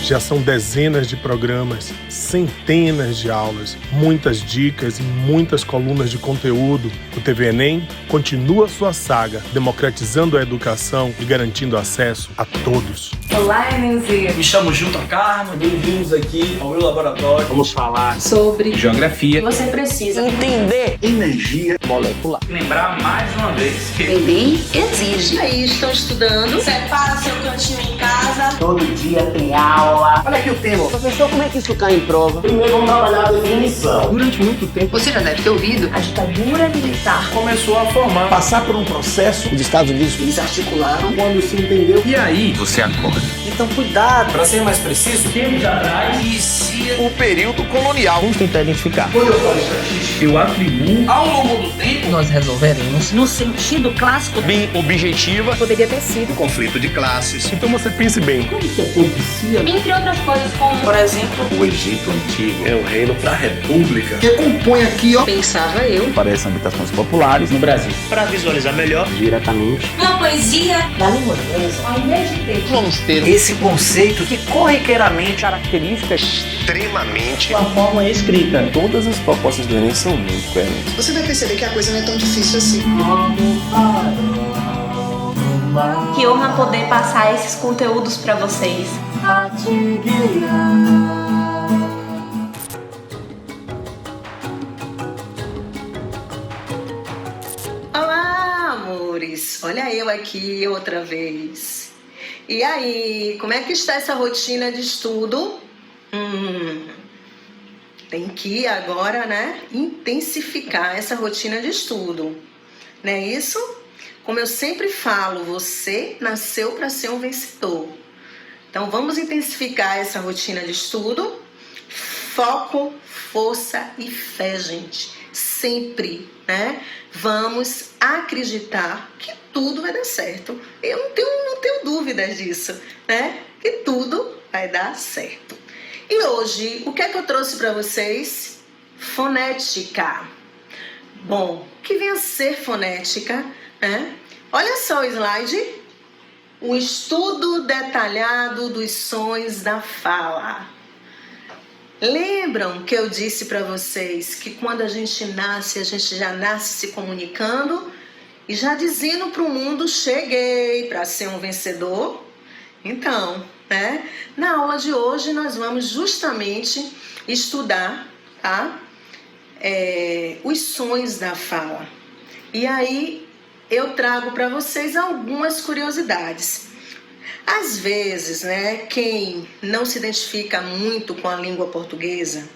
Já são dezenas de programas, centenas de aulas, muitas dicas e muitas colunas de conteúdo. O TV Enem continua sua saga, democratizando a educação e garantindo acesso a todos. Olá, Enemzeiro! Me chamo Gilton Carmo, bem-vindos aqui ao meu laboratório. Vamos falar sobre geografia. Você precisa entender energia molecular. Lembrar mais uma vez que Enem exige. Aí estão estudando. Separa seu cantinho em casa. Todo dia tem aula. Olha aqui o tema. Professor, como é que isso cai em prova? Primeiro vamos trabalhar a definição. Durante muito tempo, Você já deve ter ouvido. A ditadura militar começou a formar. Passar por um processo, os Estados Unidos Eles articularam. quando se entendeu. E aí, você acorda. então cuidado. Para ser mais preciso, tempos atrás inicia O período colonial. Vamos tentar identificar. Quando eu falo estatística, eu atribuo ao longo do tempo. nós resolveremos no sentido clássico. Bem objetiva. Poderia ter sido. Conflito de classes. Então você pense bem. como que acontecia? Entre outras coisas, como, por exemplo, O Egito Antigo é o reino Da República. Que compõe aqui, ó. Pensava eu. Parecem habitações populares no Brasil. Para visualizar melhor, diretamente, uma poesia da língua inglesa. Ao invés de ter vamos ter Esse conceito que corriqueiramente características extremamente. a forma escrita. Todas as propostas do Enem são muito coerentes. Você vai perceber que a coisa não é tão difícil assim. que honra poder passar esses conteúdos para vocês. Olá, amores. Olha eu aqui outra vez. E aí, como é que está essa rotina de estudo? Tem que agora, né, intensificar essa rotina de estudo. Não é isso? Como eu sempre falo, você nasceu para ser um vencedor. Então vamos intensificar essa rotina de estudo. Foco, força e fé, gente. Sempre, né? Vamos acreditar que tudo vai dar certo. Eu não tenho dúvidas disso, né? Que tudo vai dar certo. E hoje, o que é que eu trouxe para vocês? Fonética. Bom, o que vem a ser fonética, né? Olha só o slide. Um estudo detalhado dos sons da fala. Lembram que eu disse para vocês que quando a gente nasce, a gente já nasce se comunicando e já dizendo para o mundo, cheguei para ser um vencedor? Então, né? Na aula de hoje nós vamos justamente estudar, tá? Os sons da fala. E aí eu trago para vocês algumas curiosidades. Às vezes, né, quem não se identifica muito com a língua portuguesa,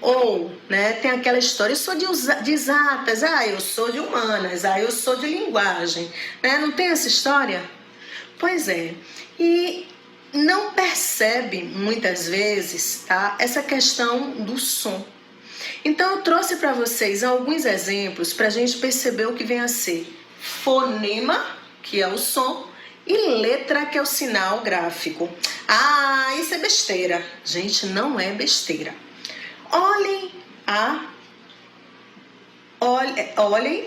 ou, né, tem aquela história, eu sou de exatas, eu sou de humanas, eu sou de linguagem, né? Não tem essa história? Pois é, e não percebe muitas vezes, tá, essa questão do som. Então eu trouxe para vocês alguns exemplos para a gente perceber o que vem a ser fonema, que é o som, e letra, que é o sinal gráfico. Isso é besteira. Gente, não é besteira. Olhem,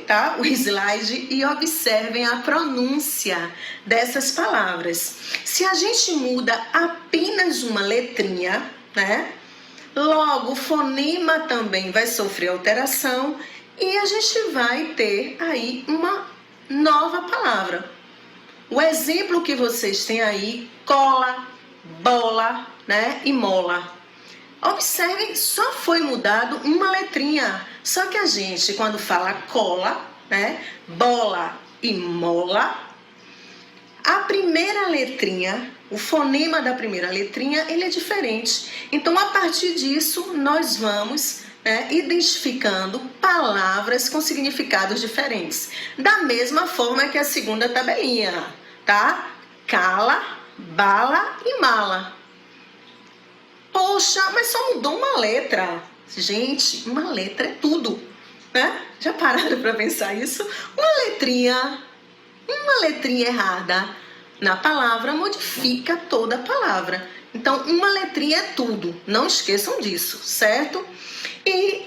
tá, o slide e observem a pronúncia dessas palavras. Se a gente muda apenas uma letrinha, né, logo o fonema também vai sofrer alteração e a gente vai ter aí uma nova palavra. O exemplo que vocês têm aí, cola, bola, né, e mola. Observem, só foi mudado uma letrinha. Só que a gente, quando fala cola, né, bola e mola, a primeira letrinha, o fonema da primeira letrinha, ele é diferente. Então, a partir disso, nós vamos, né, identificando palavras com significados diferentes. Da mesma forma que a segunda tabelinha, tá? Cala, bala e mala. Poxa, mas só mudou uma letra. Gente, uma letra é tudo, né? Já pararam para pensar isso? Uma letrinha errada na palavra modifica toda a palavra. Então, uma letrinha é tudo. Não esqueçam disso, certo? E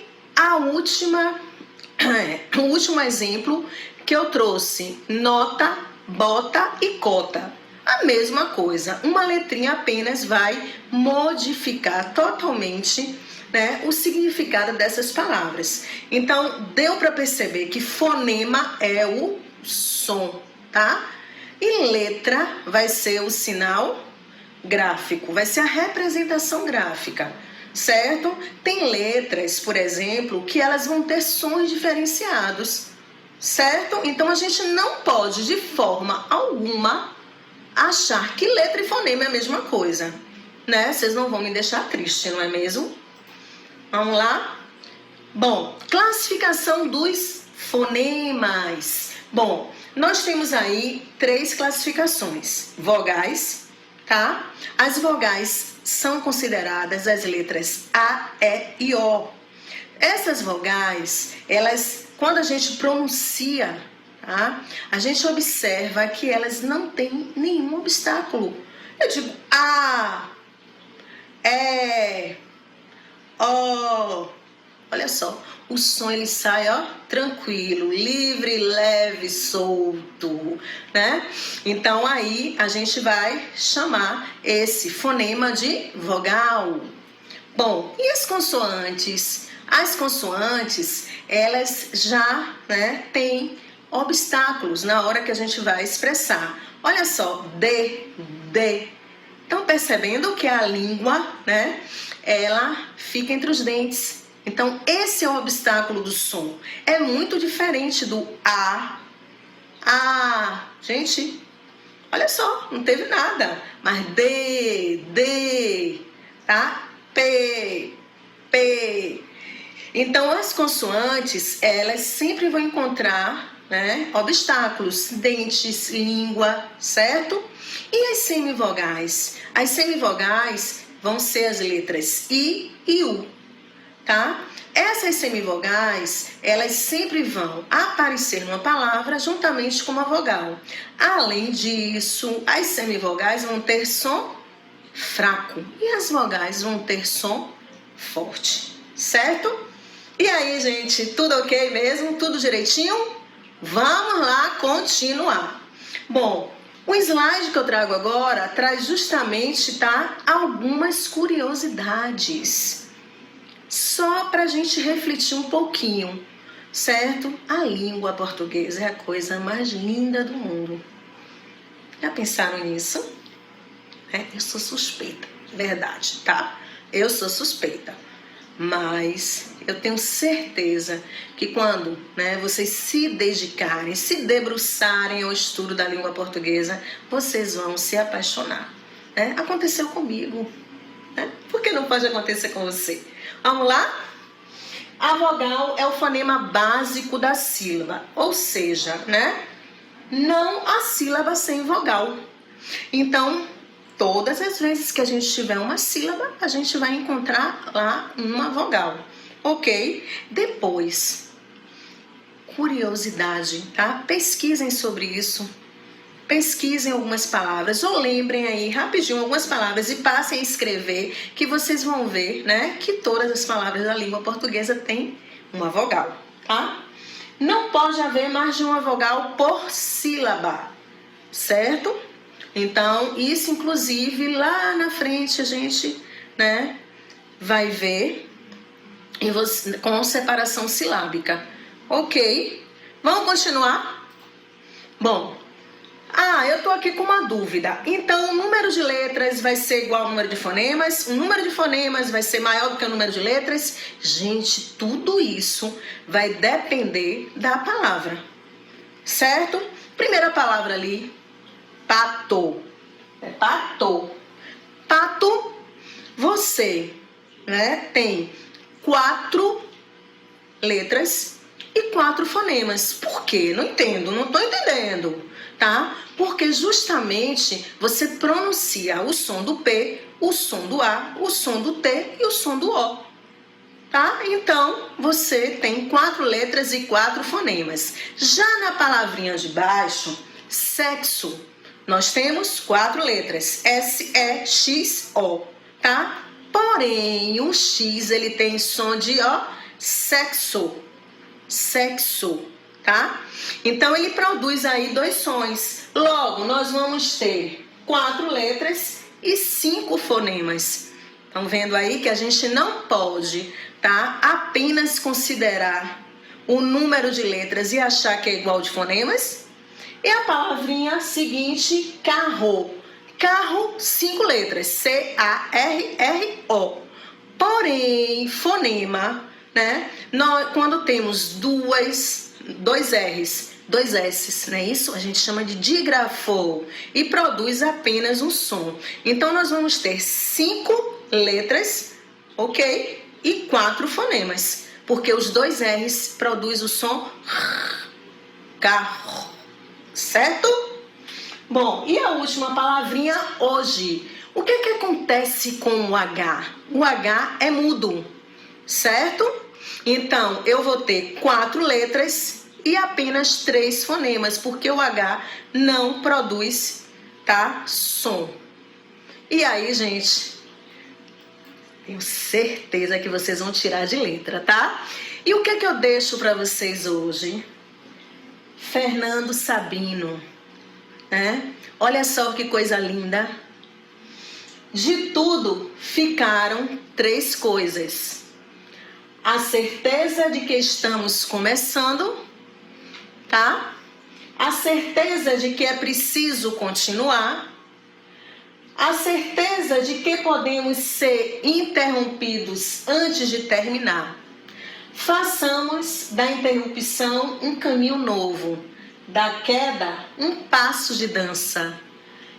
o último exemplo que eu trouxe, nota, bota e cota. A mesma coisa, uma letrinha apenas vai modificar totalmente, né, o significado dessas palavras. Então, deu para perceber que fonema é o som, tá? E letra vai ser o sinal gráfico, vai ser a representação gráfica, certo? Tem letras, por exemplo, que elas vão ter sons diferenciados, certo? Então, a gente não pode, de forma alguma, achar que letra e fonema é a mesma coisa, né? Vocês não vão me deixar triste, não é mesmo? Vamos lá? Bom, classificação dos fonemas. Bom, nós temos aí 3 classificações. Vogais, tá? As vogais são consideradas as letras A, E e O. Essas vogais, elas, quando a gente pronuncia, tá? A gente observa que elas não têm nenhum obstáculo. Eu digo A, E, O. Olha só, o som ele sai, ó, tranquilo, livre, leve, solto, né? Então aí a gente vai chamar esse fonema de vogal. Bom, e as consoantes? As consoantes, elas já, né, têm obstáculos na hora que a gente vai expressar. Olha só, D. Estão percebendo que a língua, né, ela fica entre os dentes. Então, esse é o obstáculo do som. É muito diferente do A. Gente, olha só, não teve nada. Mas D, tá? P. Então, as consoantes, elas sempre vão encontrar, né, obstáculos, dentes, língua, certo? E as semivogais? As semivogais vão ser as letras I e U, tá? Essas semivogais, elas sempre vão aparecer numa palavra juntamente com uma vogal. Além disso, as semivogais vão ter som fraco e as vogais vão ter som forte, certo? E aí, gente, tudo ok mesmo? Tudo direitinho? Vamos lá continuar. Bom, o slide que eu trago agora traz justamente, tá, algumas curiosidades. Só para a gente refletir um pouquinho, certo? A língua portuguesa é a coisa mais linda do mundo. Já pensaram nisso? Eu sou suspeita, verdade, tá? Eu sou suspeita. Mas eu tenho certeza que quando, né, vocês se dedicarem, se debruçarem ao estudo da língua portuguesa, vocês vão se apaixonar, né? Aconteceu comigo, né? Por que não pode acontecer com você? Vamos lá? A vogal é o fonema básico da sílaba, ou seja, né, não há sílaba sem vogal. Então, todas as vezes que a gente tiver uma sílaba, a gente vai encontrar lá uma vogal, ok? Depois, curiosidade, tá? Pesquisem sobre isso, pesquisem algumas palavras, ou lembrem aí rapidinho algumas palavras e passem a escrever, que vocês vão ver, né, que todas as palavras da língua portuguesa têm uma vogal, tá? Não pode haver mais de uma vogal por sílaba, certo? Então, isso inclusive lá na frente a gente, né, vai ver com separação silábica. Ok? Vamos continuar? Bom, eu tô aqui com uma dúvida. Então, o número de letras vai ser igual ao número de fonemas? O número de fonemas vai ser maior do que o número de letras? Gente, tudo isso vai depender da palavra, certo? Primeira palavra ali, pato. Pato. Pato, você, né, tem 4 letras e 4 fonemas. Por quê? Não entendo, não tô entendendo, tá? Porque justamente você pronuncia o som do P, o som do A, o som do T e o som do O, tá? Então, você tem 4 letras e 4 fonemas. Já na palavrinha de baixo, sexo, nós temos 4 letras, S-E-X-O, tá? Porém, o X, ele tem som de O, sexo, tá? Então, ele produz aí 2 sons. Logo, nós vamos ter 4 letras e 5 fonemas. Estão vendo aí que a gente não pode, tá, apenas considerar o número de letras e achar que é igual de fonemas? E a palavrinha seguinte, carro. Carro, 5 letras, C-A-R-R-O. Porém, fonema, né? Quando temos dois R's, 2 S's, não é isso? A gente chama de digrafou e produz apenas um som. Então, nós vamos ter 5 letras, ok? E 4 fonemas, porque os 2 R's produzem o som carro, certo? Bom, e a última palavrinha hoje. O que acontece com o H? O H é mudo, certo? Então, eu vou ter 4 letras e apenas 3 fonemas, porque o H não produz, tá, som. E aí, gente, tenho certeza que vocês vão tirar de letra, tá? E o que eu deixo para vocês hoje? Fernando Sabino, né? Olha só que coisa linda. De tudo ficaram 3 coisas: a certeza de que estamos começando, tá? A certeza de que é preciso continuar, a certeza de que podemos ser interrompidos antes de terminar. Façamos da interrupção um caminho novo, da queda um passo de dança,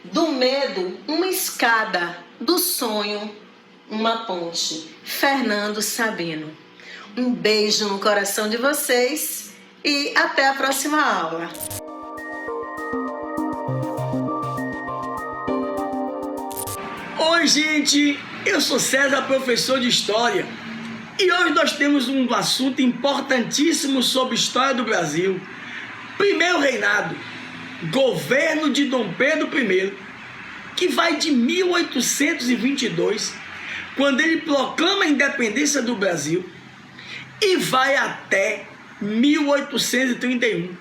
do medo uma escada, do sonho uma ponte. Fernando Sabino. Um beijo no coração de vocês e até a próxima aula. Oi, gente! Eu sou César, professor de História. E hoje nós temos um assunto importantíssimo sobre história do Brasil. Primeiro reinado, governo de Dom Pedro I, que vai de 1822, quando ele proclama a independência do Brasil, e vai até 1831,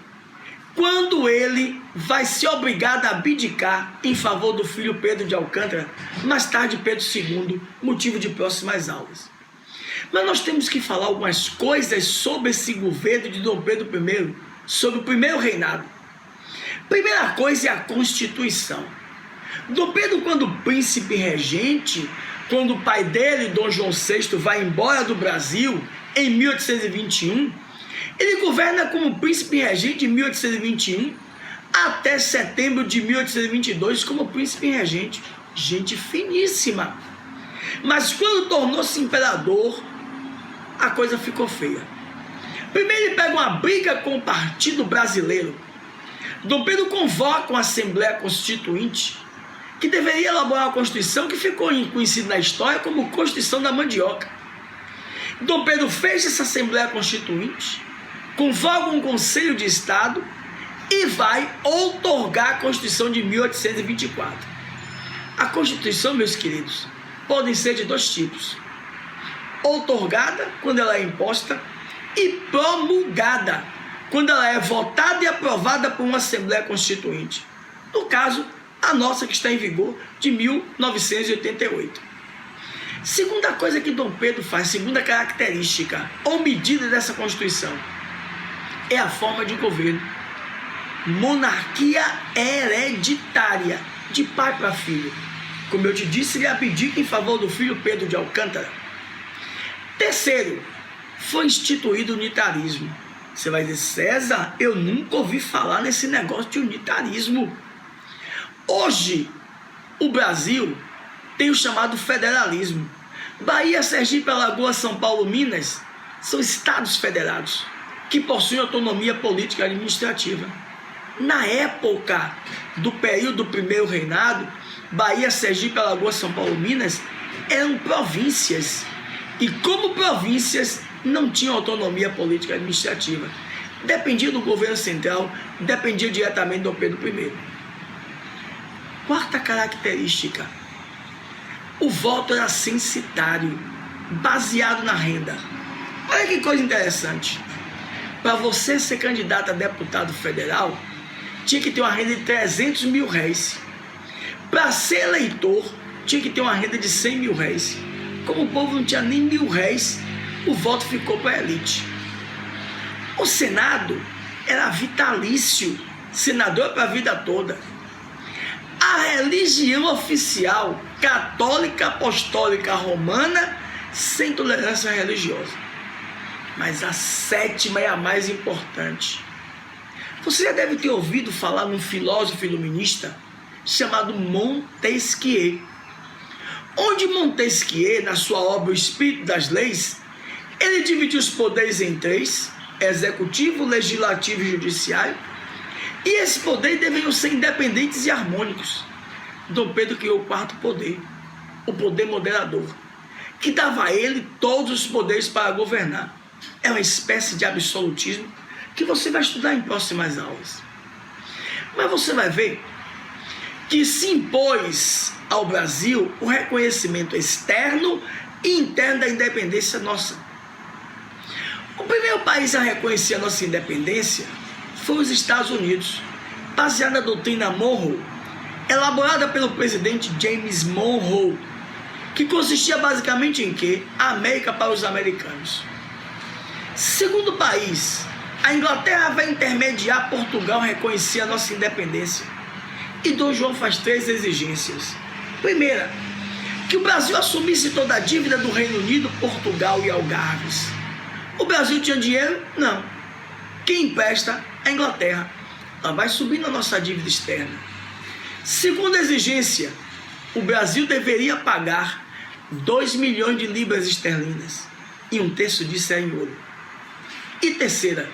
quando ele vai ser obrigado a abdicar em favor do filho Pedro de Alcântara, mais tarde Pedro II, motivo de próximas aulas. Mas nós temos que falar algumas coisas sobre esse governo de Dom Pedro I, sobre o primeiro reinado. Primeira coisa é a Constituição. Dom Pedro, quando príncipe regente, quando o pai dele, Dom João VI, vai embora do Brasil em 1821, ele governa como príncipe regente de 1821 até setembro de 1822 como príncipe regente. Gente finíssima. Mas quando tornou-se imperador, a coisa ficou feia. Primeiro ele pega uma briga com o Partido Brasileiro. Dom Pedro convoca uma Assembleia Constituinte que deveria elaborar uma Constituição que ficou conhecida na história como Constituição da Mandioca. Dom Pedro fecha essa Assembleia Constituinte, convoca um Conselho de Estado e vai outorgar a Constituição de 1824. A Constituição, meus queridos, podem ser de 2 tipos: outorgada, quando ela é imposta, e promulgada, quando ela é votada e aprovada por uma Assembleia Constituinte. No caso, a nossa que está em vigor, de 1988. Segunda coisa que Dom Pedro faz, segunda característica ou medida dessa Constituição, é a forma de governo. Monarquia hereditária, de pai para filho. Como eu te disse, ele abdica em favor do filho Pedro de Alcântara. Terceiro, foi instituído o unitarismo. Você vai dizer: César, eu nunca ouvi falar nesse negócio de unitarismo. Hoje, o Brasil tem o chamado federalismo. Bahia, Sergipe, Alagoas, São Paulo, Minas são estados federados que possuem autonomia política e administrativa. Na época do período do primeiro reinado, Bahia, Sergipe, Alagoas, São Paulo, Minas eram províncias E como províncias não tinham autonomia política e administrativa, dependia do governo central, dependia diretamente do Dom Pedro I. Quarta característica: o voto era censitário, baseado na renda. Olha que coisa interessante. Para você ser candidato a deputado federal, tinha que ter uma renda de 300 mil réis. Para ser eleitor, tinha que ter uma renda de 100 mil réis. Como o povo não tinha nem 1.000 réis, o voto ficou para a elite. O Senado era vitalício, senador para a vida toda. A religião oficial, católica, apostólica, romana, sem tolerância religiosa. Mas a sétima é a mais importante. Você já deve ter ouvido falar num filósofo iluminista chamado Montesquieu. Onde Montesquieu, na sua obra O Espírito das Leis, ele dividiu os poderes em três: executivo, legislativo e judiciário. E esses poderes deveriam ser independentes e harmônicos. Dom Pedro criou o quarto poder, o poder moderador, que dava a ele todos os poderes para governar. É uma espécie de absolutismo que você vai estudar em próximas aulas. Mas você vai ver que se impôs ao Brasil o reconhecimento externo e interno da independência nossa. O primeiro país a reconhecer a nossa independência foi os Estados Unidos, baseada na doutrina Monroe, elaborada pelo presidente James Monroe, que consistia basicamente em quê? A América para os americanos. Segundo país, a Inglaterra vai intermediar Portugal a reconhecer a nossa independência. E Dom João faz 3 exigências. Primeira, que o Brasil assumisse toda a dívida do Reino Unido, Portugal e Algarves. O Brasil tinha dinheiro? Não. Quem empresta? A Inglaterra. Ela vai subindo a nossa dívida externa. Segunda exigência, o Brasil deveria pagar 2 milhões de libras esterlinas. E 1/3 disso é em ouro. E terceira,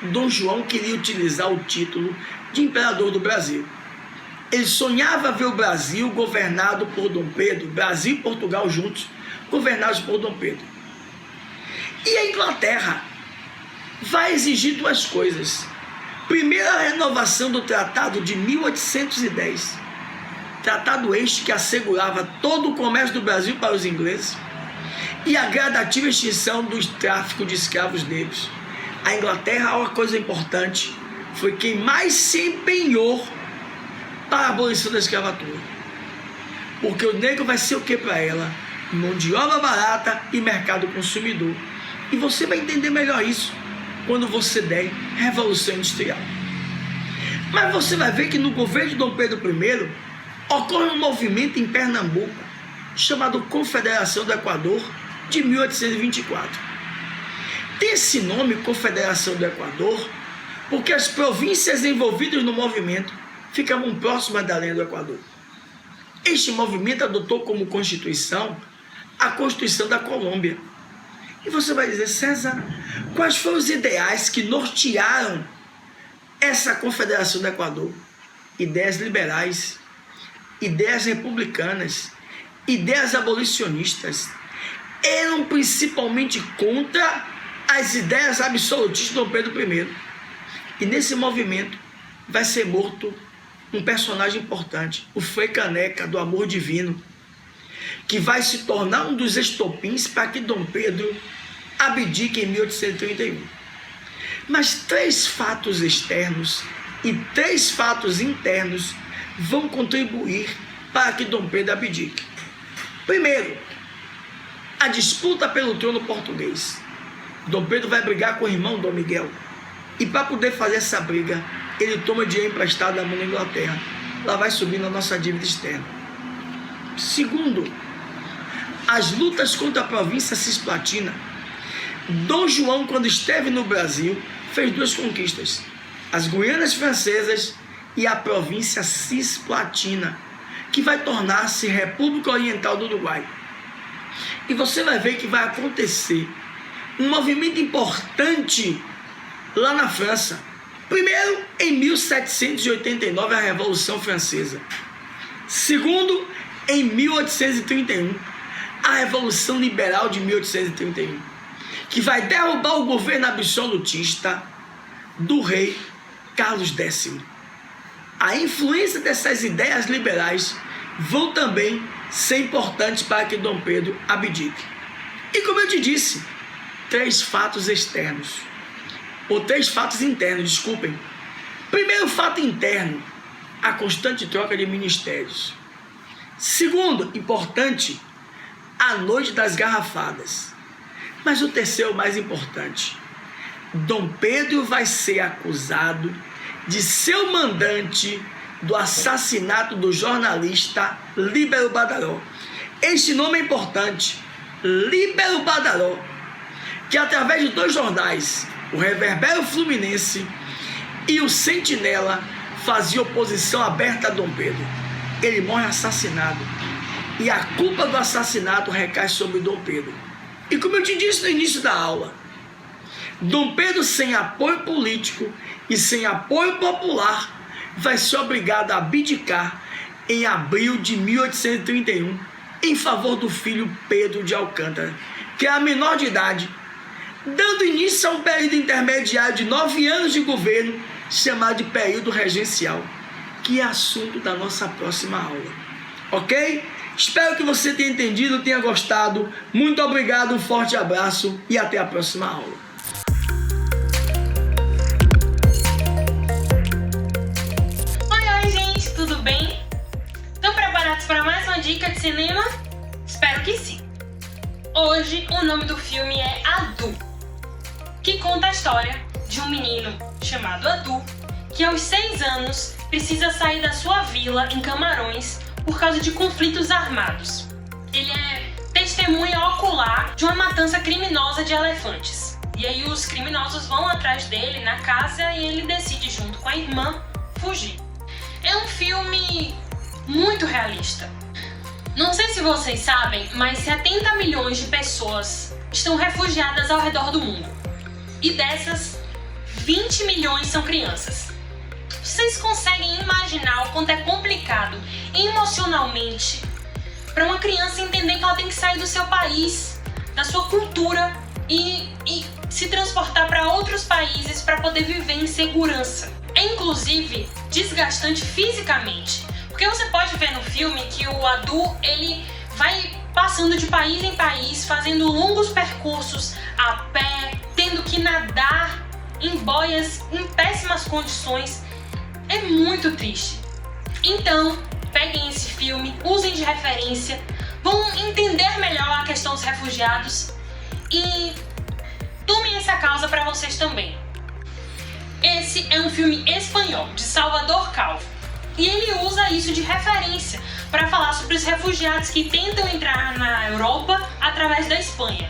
Dom João queria utilizar o título de imperador do Brasil. Ele sonhava ver o Brasil governado por Dom Pedro, Brasil e Portugal juntos, governados por Dom Pedro. E a Inglaterra vai exigir 2 coisas. Primeiro, a renovação do Tratado de 1810. Tratado este que assegurava todo o comércio do Brasil para os ingleses e a gradativa extinção do tráfico de escravos negros. A Inglaterra, uma coisa importante, foi quem mais se empenhou para a abolição da escravatura. Porque o negro vai ser o que para ela? Mão de obra barata e mercado consumidor. E você vai entender melhor isso quando você der Revolução Industrial. Mas você vai ver que no governo de Dom Pedro I ocorre um movimento em Pernambuco chamado Confederação do Equador de 1824. Tem esse nome, Confederação do Equador, porque as províncias envolvidas no movimento ficavam próximas da linha do Equador. Este movimento adotou como Constituição a Constituição da Colômbia. E você vai dizer: César, quais foram os ideais que nortearam essa Confederação do Equador? Ideias liberais, ideias republicanas, ideias abolicionistas. Eram principalmente contra as ideias absolutistas de Dom Pedro I. E nesse movimento vai ser morto um personagem importante, o Frei Caneca, do Amor Divino, que vai se tornar um dos estopins para que Dom Pedro abdique em 1831. Mas 3 fatos externos e 3 fatos internos vão contribuir para que Dom Pedro abdique. Primeiro, a disputa pelo trono português. Dom Pedro vai brigar com o irmão Dom Miguel. E para poder fazer essa briga, ele toma dinheiro emprestado da mão da Inglaterra. Lá vai subindo a nossa dívida externa. Segundo, as lutas contra a província cisplatina. Dom João, quando esteve no Brasil, fez 2 conquistas: as Guianas Francesas e a província cisplatina, que vai tornar-se República Oriental do Uruguai. E você vai ver que vai acontecer um movimento importante lá na França. Primeiro, em 1789, a Revolução Francesa. Segundo, em 1831, a Revolução Liberal de 1831, que vai derrubar o governo absolutista do rei Carlos X. A influência dessas ideias liberais vão também ser importantes para que Dom Pedro abdique. E como eu te disse, 3 fatos externos, ou 3 fatos internos, desculpem. Primeiro fato interno, a constante troca de ministérios. Segundo, importante, a noite das garrafadas. Mas o terceiro mais importante, Dom Pedro vai ser acusado de ser o mandante do assassinato do jornalista Líbero Badaró. Este nome é importante, Líbero Badaró, que através de 2 jornais, o Reverbero Fluminense e o Sentinela, fazia oposição aberta a Dom Pedro. Ele morre assassinado e a culpa do assassinato recai sobre Dom Pedro. E como eu te disse no início da aula, Dom Pedro, sem apoio político e sem apoio popular, vai ser obrigado a abdicar em abril de 1831 em favor do filho Pedro de Alcântara, que é menor de idade, dando início a um período intermediário de 9 anos de governo, chamado de período regencial, que é assunto da nossa próxima aula. Ok? Espero que você tenha entendido, tenha gostado. Muito obrigado, um forte abraço e até a próxima aula. Oi, gente, tudo bem? Estão preparados para mais uma dica de cinema? Espero que sim. Hoje o nome do filme é Adu, que conta a história de um menino chamado Adu, que aos 6 anos precisa sair da sua vila em Camarões por causa de conflitos armados. Ele é testemunha ocular de uma matança criminosa de elefantes. E aí os criminosos vão atrás dele na casa e ele decide, junto com a irmã, fugir. É um filme muito realista. Não sei se vocês sabem, mas 70 milhões de pessoas estão refugiadas ao redor do mundo. E dessas, 20 milhões são crianças. Vocês conseguem imaginar o quanto é complicado emocionalmente para uma criança entender que ela tem que sair do seu país, da sua cultura e se transportar para outros países para poder viver em segurança? É inclusive desgastante fisicamente, porque você pode ver no filme que o Adu, ele vai passando de país em país, fazendo longos percursos a pé, tendo que nadar em boias em péssimas condições. É muito triste. Então, peguem esse filme, usem de referência, vão entender melhor a questão dos refugiados e tomem essa causa para vocês também. Esse é um filme espanhol, de Salvador Calvo, e ele usa isso de referência para falar sobre os refugiados que tentam entrar na Europa através da Espanha.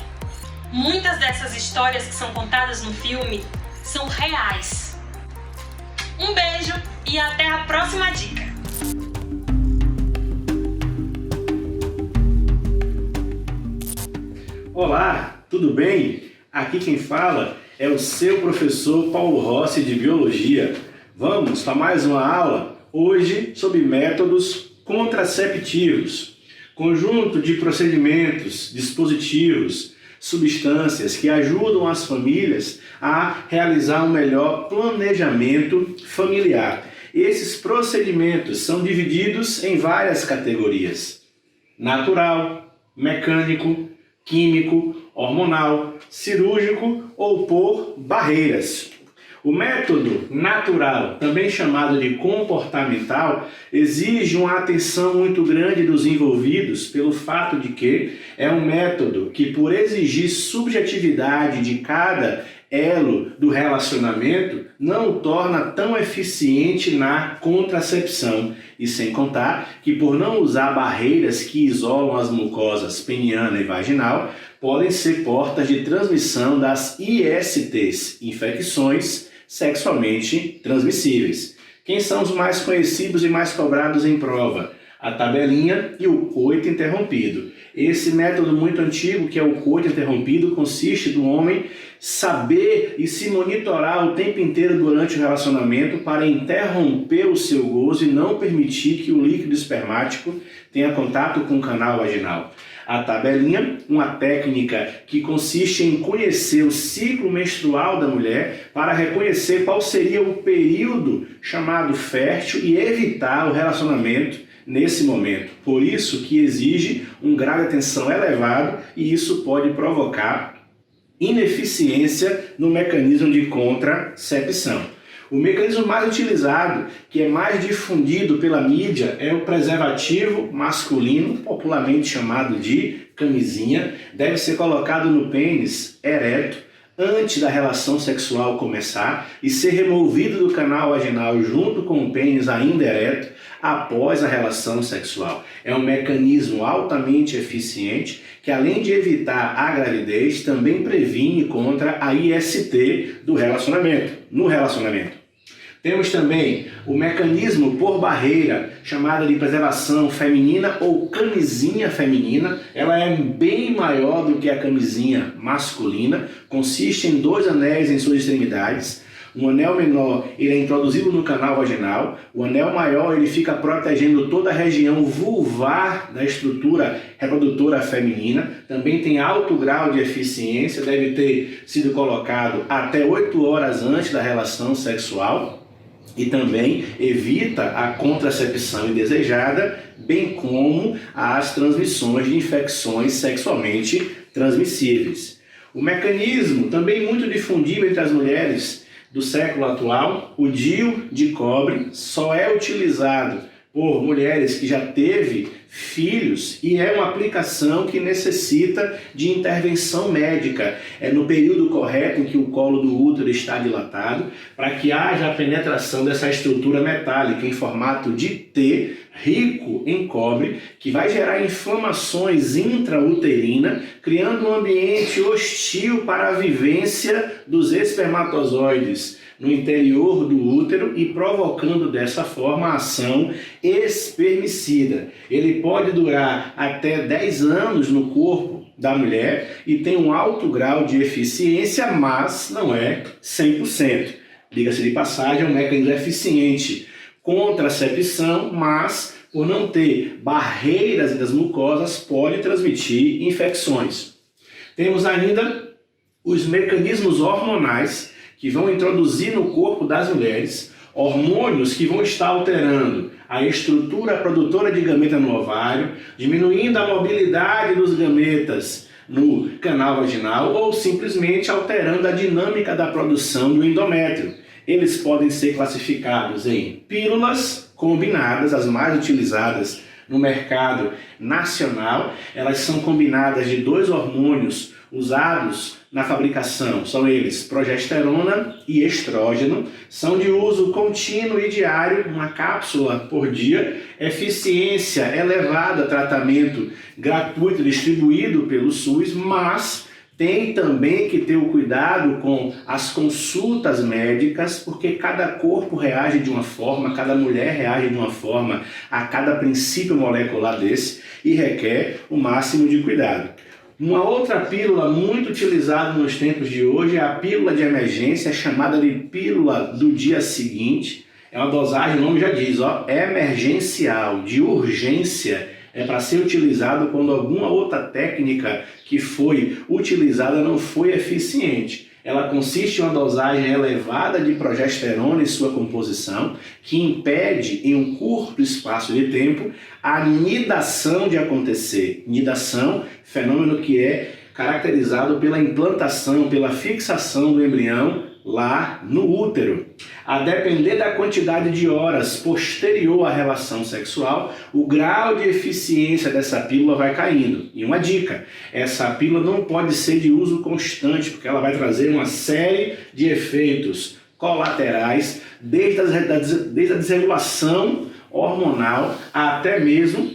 Muitas dessas histórias que são contadas no filme são reais. Um beijo e até a próxima dica! Olá, tudo bem? Aqui quem fala é o seu professor Paulo Rossi de Biologia. Vamos para mais uma aula, hoje sobre métodos contraceptivos. Conjunto de procedimentos, dispositivos, substâncias que ajudam as famílias a realizar um melhor planejamento familiar. Esses procedimentos são divididos em várias categorias: natural, mecânico, químico, hormonal, cirúrgico ou por barreiras. O método natural, também chamado de comportamental, exige uma atenção muito grande dos envolvidos pelo fato de que é um método que, por exigir subjetividade de cada elo do relacionamento, não o torna tão eficiente na contracepção. E sem contar que, por não usar barreiras que isolam as mucosas peniana e vaginal, podem ser portas de transmissão das ISTs, infecções sexualmente transmissíveis. Quem são os mais conhecidos e mais cobrados em prova? A tabelinha e o coito interrompido. Esse método muito antigo, que é o coito interrompido, consiste do homem saber e se monitorar o tempo inteiro durante o relacionamento para interromper o seu gozo e não permitir que o líquido espermático tenha contato com o canal vaginal. A tabelinha, uma técnica que consiste em conhecer o ciclo menstrual da mulher para reconhecer qual seria o período chamado fértil e evitar o relacionamento nesse momento. Por isso que exige um grau de atenção elevado e isso pode provocar ineficiência no mecanismo de contracepção. O mecanismo mais utilizado, que é mais difundido pela mídia, é o preservativo masculino, popularmente chamado de camisinha. Deve ser colocado no pênis ereto antes da relação sexual começar e ser removido do canal vaginal junto com o pênis ainda ereto após a relação sexual. É um mecanismo altamente eficiente que, além de evitar a gravidez, também previne contra a IST no relacionamento. Temos também o mecanismo por barreira, chamada de preservação feminina ou camisinha feminina. Ela é bem maior do que a camisinha masculina, consiste em 2 anéis em suas extremidades. Um anel menor ele é introduzido no canal vaginal, o anel maior ele fica protegendo toda a região vulvar da estrutura reprodutora feminina. Também tem alto grau de eficiência, deve ter sido colocado até 8 horas antes da relação sexual. E também evita a contracepção indesejada, bem como as transmissões de infecções sexualmente transmissíveis. O mecanismo também muito difundido entre as mulheres do século atual, o DIU de cobre, só é utilizado por mulheres que já teve filhos e é uma aplicação que necessita de intervenção médica. É no período correto em que o colo do útero está dilatado, para que haja a penetração dessa estrutura metálica em formato de T, rico em cobre, que vai gerar inflamações intrauterinas, criando um ambiente hostil para a vivência dos espermatozoides no interior do útero e provocando dessa forma a ação espermicida. Ele pode durar até 10 anos no corpo da mulher e tem um alto grau de eficiência, mas não é 100%. Diga-se de passagem, é um mecanismo eficiente contra a contracepção, mas por não ter barreiras das mucosas pode transmitir infecções. Temos ainda os mecanismos hormonais que vão introduzir no corpo das mulheres hormônios que vão estar alterando a estrutura produtora de gameta no ovário, diminuindo a mobilidade dos gametas no canal vaginal ou simplesmente alterando a dinâmica da produção do endométrio. Eles podem ser classificados em pílulas combinadas, as mais utilizadas no mercado nacional. Elas são combinadas de 2 hormônios usados na fabricação, são eles progesterona e estrógeno, são de uso contínuo e diário, uma cápsula por dia, eficiência elevada, tratamento gratuito distribuído pelo SUS, mas tem também que ter o cuidado com as consultas médicas, porque cada corpo reage de uma forma, cada mulher reage de uma forma a cada princípio molecular desse e requer o máximo de cuidado. Uma outra pílula muito utilizada nos tempos de hoje é a pílula de emergência, chamada de pílula do dia seguinte. É uma dosagem, o nome já diz, emergencial, de urgência. É para ser utilizado quando alguma outra técnica que foi utilizada não foi eficiente. Ela consiste em uma dosagem elevada de progesterona em sua composição, que impede em um curto espaço de tempo a nidação de acontecer. Nidação, fenômeno que é caracterizado pela implantação, pela fixação do embrião lá no útero. A depender da quantidade de horas posterior à relação sexual, o grau de eficiência dessa pílula vai caindo. E uma dica, essa pílula não pode ser de uso constante, porque ela vai trazer uma série de efeitos colaterais, desde a desregulação hormonal até mesmo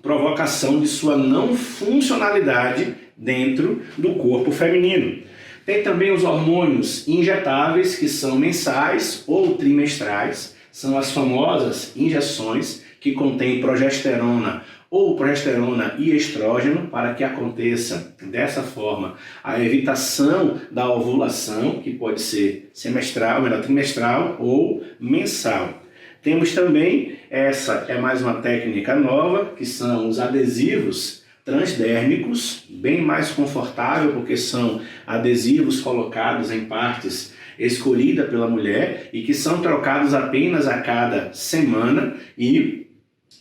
provocação de sua não funcionalidade dentro do corpo feminino. Tem também os hormônios injetáveis, que são mensais ou trimestrais. São as famosas injeções que contêm progesterona ou progesterona e estrógeno, para que aconteça dessa forma a evitação da ovulação, que pode ser semestral, trimestral ou mensal. Temos também, essa é mais uma técnica nova, que são os adesivos transdérmicos, bem mais confortável porque são adesivos colocados em partes escolhidas pela mulher e que são trocados apenas a cada semana e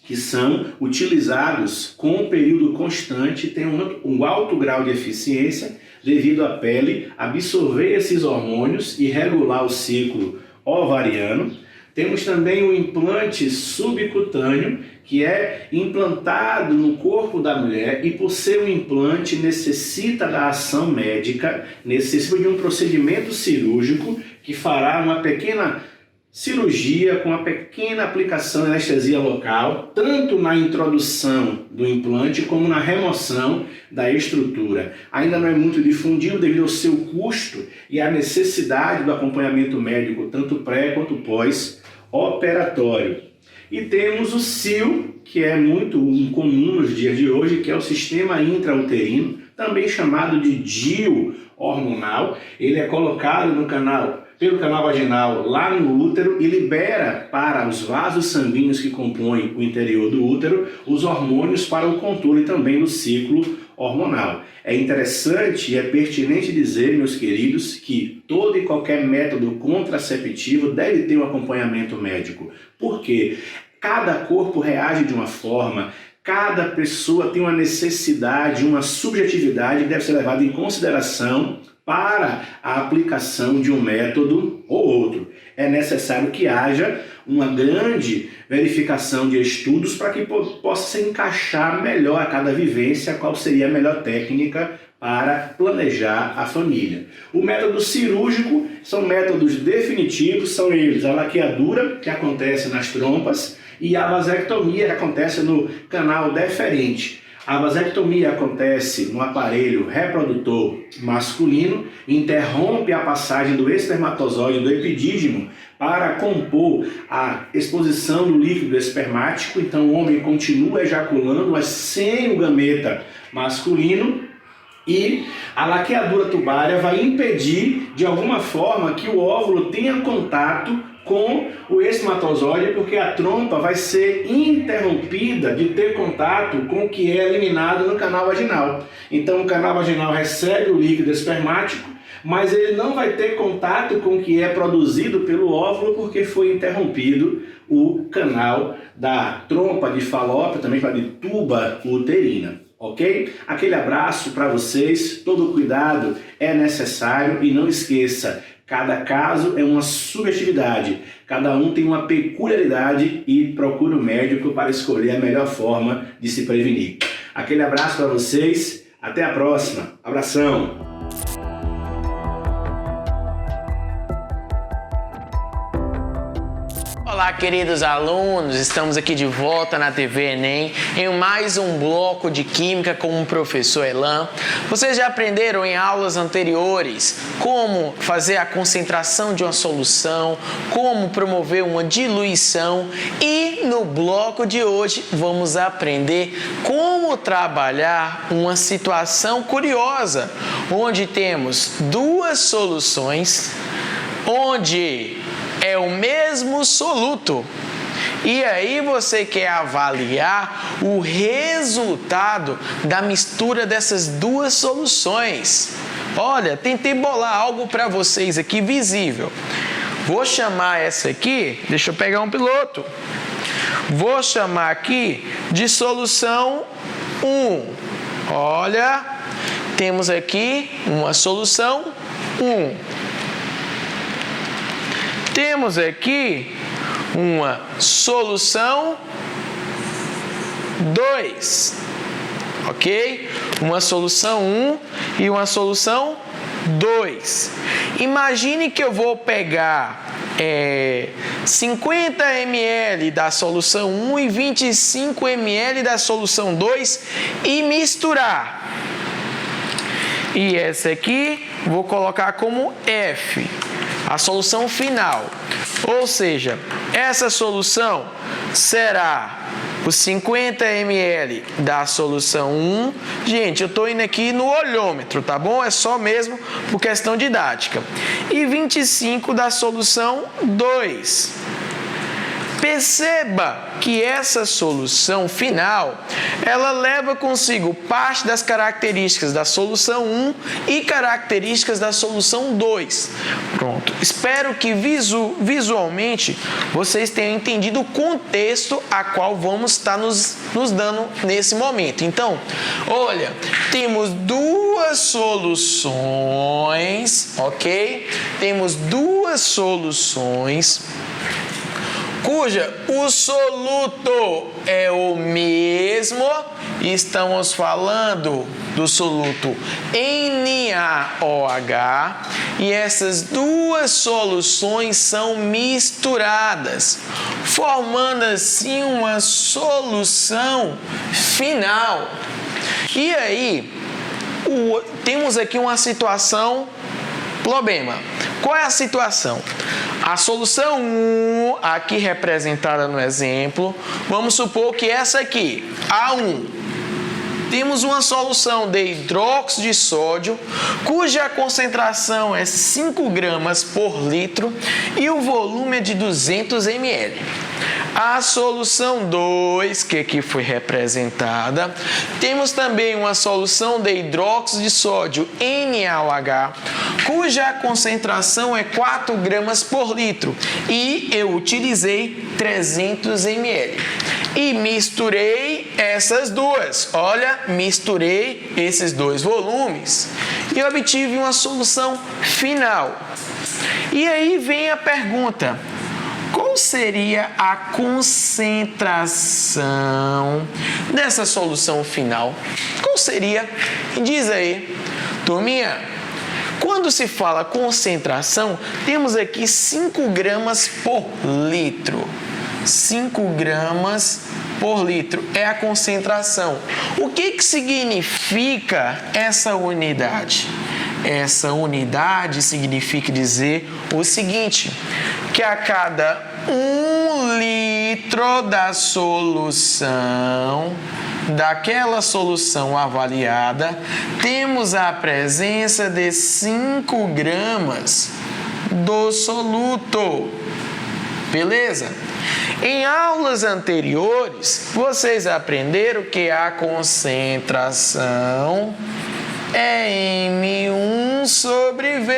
que são utilizados com um período constante, tem um alto grau de eficiência devido à pele absorver esses hormônios e regular o ciclo ovariano. Temos também o implante subcutâneo, que é implantado no corpo da mulher e por ser um implante necessita da ação médica, necessita de um procedimento cirúrgico que fará uma pequena cirurgia com uma pequena aplicação de anestesia local, tanto na introdução do implante como na remoção da estrutura. Ainda não é muito difundido devido ao seu custo e à necessidade do acompanhamento médico, tanto pré quanto pós-operatório. E temos o SIL, que é muito incomum nos dias de hoje, que é o sistema intrauterino, também chamado de DIU hormonal. Ele é colocado pelo canal vaginal lá no útero e libera para os vasos sanguíneos que compõem o interior do útero os hormônios para o controle também do ciclo hormonal. É interessante e é pertinente dizer, meus queridos, que todo e qualquer método contraceptivo deve ter um acompanhamento médico. Por quê? Cada corpo reage de uma forma, cada pessoa tem uma necessidade, uma subjetividade que deve ser levada em consideração para a aplicação de um método ou outro. É necessário que haja uma grande verificação de estudos para que possa se encaixar melhor a cada vivência qual seria a melhor técnica para planejar a família. O método cirúrgico são métodos definitivos, são eles a laqueadura, que acontece nas trompas, e a vasectomia, que acontece no canal deferente. A vasectomia acontece no aparelho reprodutor masculino, interrompe a passagem do espermatozoide do epidídimo para compor a exposição do líquido espermático, então o homem continua ejaculando, mas sem o gameta masculino, e a laqueadura tubária vai impedir de alguma forma que o óvulo tenha contato com o espermatozoide, porque a trompa vai ser interrompida de ter contato com o que é eliminado no canal vaginal. Então o canal vaginal recebe o líquido espermático, mas ele não vai ter contato com o que é produzido pelo óvulo, porque foi interrompido o canal da trompa de Falópio, também chamada de tuba uterina. Ok? Aquele abraço para vocês, todo cuidado é necessário e não esqueça, cada caso é uma subjetividade, cada um tem uma peculiaridade e procure o médico para escolher a melhor forma de se prevenir. Aquele abraço para vocês, até a próxima, abração! Olá, queridos alunos, estamos aqui de volta na TV Enem em mais um bloco de Química com o professor Elan. Vocês já aprenderam em aulas anteriores como fazer a concentração de uma solução, como promover uma diluição e no bloco de hoje vamos aprender como trabalhar uma situação curiosa, onde temos duas soluções, onde é o mesmo soluto. E aí você quer avaliar o resultado da mistura dessas duas soluções. Olha, tentei bolar algo para vocês aqui visível. Vou chamar essa aqui, deixa eu pegar um piloto. Vou chamar aqui de solução 1. Olha, temos aqui uma solução 1. Temos aqui uma solução 2, ok? Uma solução 1 e uma solução 2. Imagine que eu vou pegar 50 ml da solução 1 e 25 ml da solução 2 e misturar. E essa aqui vou colocar como F. A solução final, ou seja, essa solução será os 50 ml da solução 1. Gente, eu estou indo aqui no olhômetro, tá bom? É só mesmo por questão didática. E 25 da solução 2. Perceba que essa solução final, ela leva consigo parte das características da solução 1 e características da solução 2. Pronto. Espero que visualmente vocês tenham entendido o contexto a qual vamos estar nos dando nesse momento. Então, olha, temos duas soluções, ok? Temos duas soluções cuja o soluto é o mesmo. Estamos falando do soluto NaOH e essas duas soluções são misturadas, formando assim uma solução final. E aí, temos aqui uma situação problema. Qual é a situação? A solução 1, aqui representada no exemplo, vamos supor que essa aqui, A1. Temos uma solução de hidróxido de sódio, cuja concentração é 5 gramas por litro e o volume é de 200 ml. A solução 2, que aqui foi representada, temos também uma solução de hidróxido de sódio NaOH, cuja concentração é 4 gramas por litro e eu utilizei 300 ml. E misturei essas duas. Olha, misturei esses dois volumes e obtive uma solução final. E aí vem a pergunta: qual seria a concentração dessa solução final? Qual seria? Diz aí, turminha. Quando se fala concentração, temos aqui 5 gramas por litro. 5 gramas por litro é a concentração. O que significa essa unidade? Essa unidade significa dizer o seguinte, que a cada 1 litro da solução, daquela solução avaliada, temos a presença de 5 gramas do soluto. Beleza? Em aulas anteriores, vocês aprenderam que a concentração é M1 sobre V.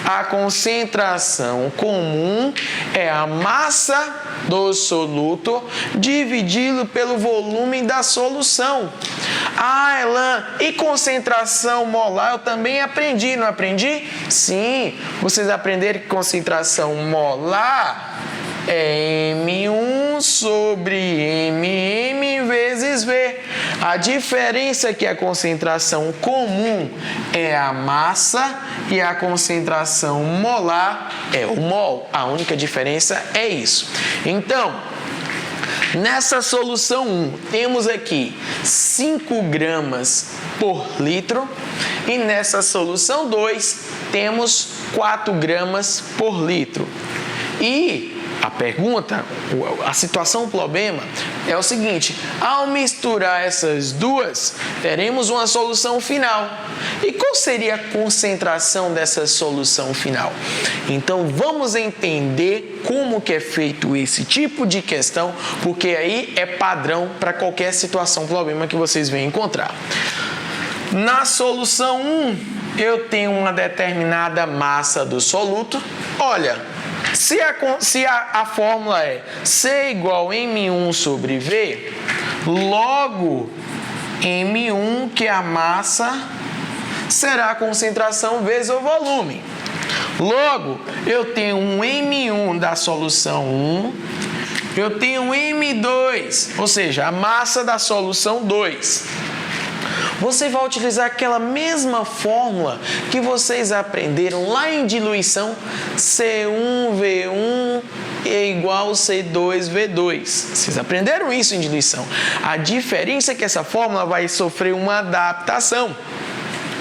A concentração comum é a massa do soluto dividido pelo volume da solução. Ah, Elan, e concentração molar eu também aprendi, não aprendi? Sim, vocês aprenderam que concentração molar é M1 sobre MM vezes V. A diferença é que a concentração comum é a massa e a concentração molar é o mol. A única diferença é isso. Então, nessa solução 1, temos aqui 5 gramas por litro e nessa solução 2, temos 4 gramas por litro. E a pergunta, a situação, o problema é o seguinte: ao misturar essas duas, teremos uma solução final. E qual seria a concentração dessa solução final? Então, vamos entender como que é feito esse tipo de questão, porque aí é padrão para qualquer situação, problema que vocês venham encontrar. Na solução 1, eu tenho uma determinada massa do soluto. Olha, se a fórmula é C igual a M1 sobre V, logo M1, que é a massa, será a concentração vezes o volume. Logo, eu tenho um M1 da solução 1, eu tenho um M2, ou seja, a massa da solução 2. Você vai utilizar aquela mesma fórmula que vocês aprenderam lá em diluição, C1V1 é igual a C2V2. Vocês aprenderam isso em diluição. A diferença é que essa fórmula vai sofrer uma adaptação,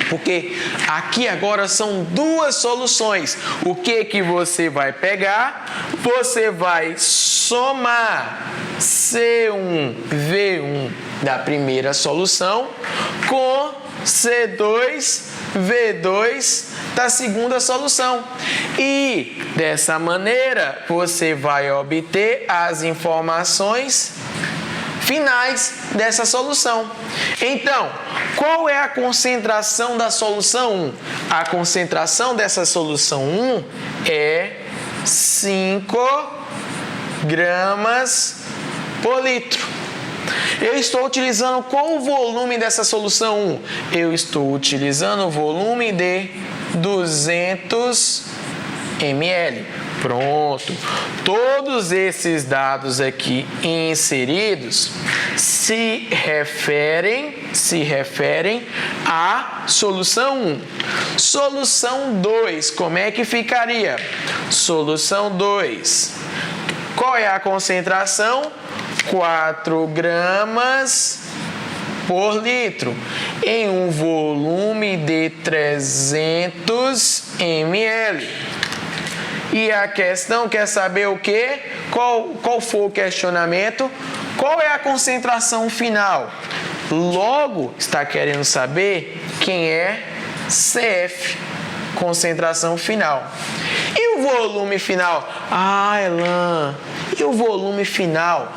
porque aqui agora são duas soluções. O que você vai pegar? Você vai somar C1V1 da primeira solução com C2 V2 da segunda solução. E dessa maneira você vai obter as informações finais dessa solução. Então, qual é a concentração da solução 1? A concentração dessa solução 1 é 5 gramas por litro. Eu estou utilizando qual o volume dessa solução 1? Eu estou utilizando o volume de 200 ml. Pronto. Todos esses dados aqui inseridos se referem à solução 1. Solução 2, como é que ficaria? Solução 2. Qual é a concentração? 4 gramas por litro em um volume de 300 ml. E a questão quer saber o quê? Qual foi o questionamento? Qual é a concentração final? Logo, está querendo saber quem é CF, concentração final. E o volume final? Elan, e o volume final?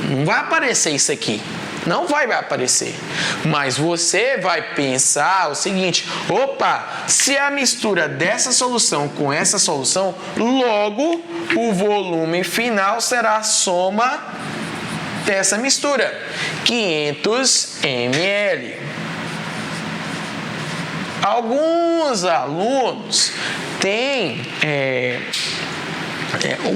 Não vai aparecer isso aqui. Não vai aparecer. Mas você vai pensar o seguinte: opa, se a mistura dessa solução com essa solução, logo o volume final será a soma dessa mistura, 500 ml. Alguns alunos têm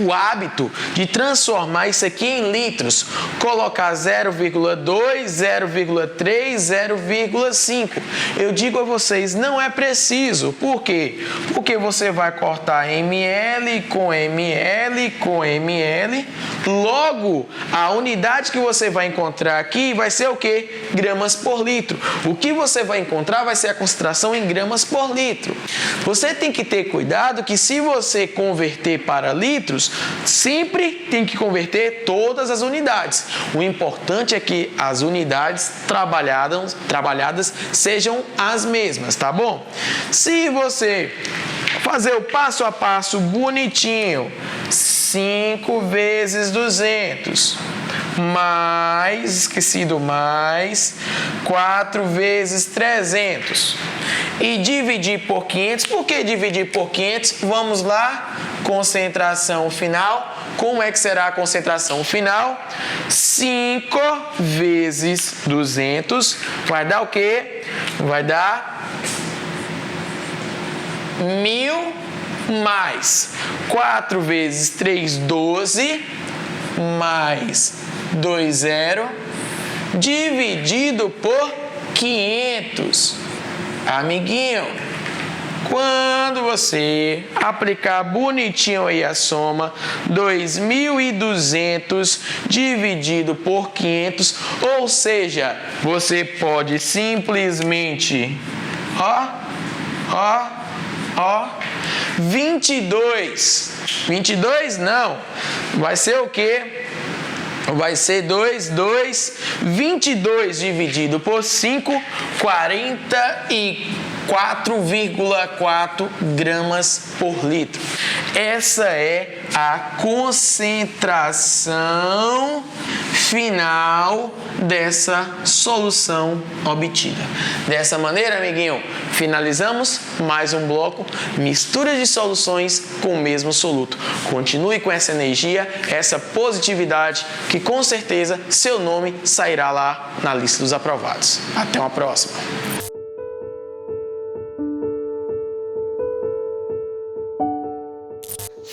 o hábito de transformar isso aqui em litros, colocar 0,2, 0,3, 0,5. Eu digo a vocês, não é preciso. Por quê? Porque você vai cortar ml com ml com ml. Logo, a unidade que você vai encontrar aqui vai ser o quê? Gramas por litro. O que você vai encontrar vai ser a concentração em gramas por litro. Você tem que ter cuidado que se você converter para litros, sempre tem que converter todas as unidades. O importante é que as unidades trabalhadas sejam as mesmas, tá bom? Se você fazer o passo a passo bonitinho, 5 vezes 200, mais 4 vezes 300 e dividir por 500. Por que dividir por 500? Vamos lá, concentração final. Como é que será a concentração final? 5 vezes 200 vai dar o quê? Vai dar 1000 mais 4 vezes 3, 12 mais 2, 0 dividido por 500. Amiguinho, quando você aplicar bonitinho aí a soma, 2.200 dividido por 500, ou seja, você pode simplesmente, 22 não, vai ser o quê? Vai ser 22 dividido por 5, 44,4 gramas por litro. Essa é a concentração final dessa solução obtida. Dessa maneira, amiguinho, finalizamos mais um bloco, mistura de soluções com o mesmo soluto. Continue com essa energia, essa positividade, que com certeza seu nome sairá lá na lista dos aprovados. Até uma próxima!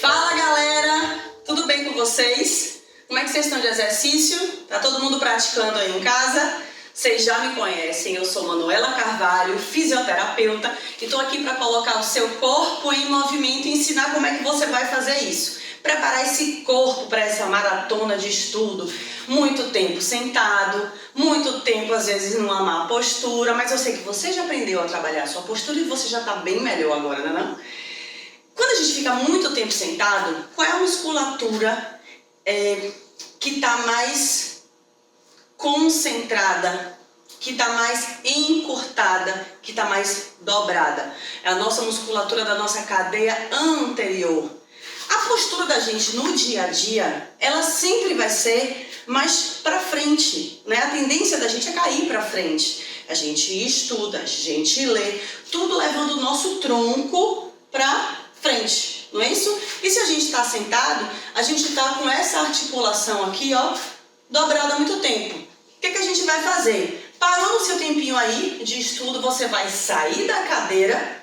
Fala, galera! Tudo bem com vocês? Como é que vocês estão de exercício? Tá todo mundo praticando aí em casa? Vocês já me conhecem, eu sou Manuela Carvalho, fisioterapeuta, e estou aqui para colocar o seu corpo em movimento e ensinar como é que você vai fazer isso. Preparar esse corpo para essa maratona de estudo. Muito tempo sentado, muito tempo às vezes numa má postura, mas eu sei que você já aprendeu a trabalhar a sua postura e você já está bem melhor agora, não é não? Quando a gente fica muito tempo sentado, qual é a musculatura que está mais concentrada que está mais encurtada, que está mais dobrada. É a nossa musculatura da nossa cadeia anterior. A postura da gente no dia a dia, ela sempre vai ser mais para frente, né? A tendência da gente é cair para frente. A gente estuda, a gente lê, tudo levando o nosso tronco para frente, não é isso? E se a gente está sentado, a gente está com essa articulação aqui, ó, dobrada há muito tempo. O que a gente vai fazer? Parou no seu tempinho aí de estudo, você vai sair da cadeira,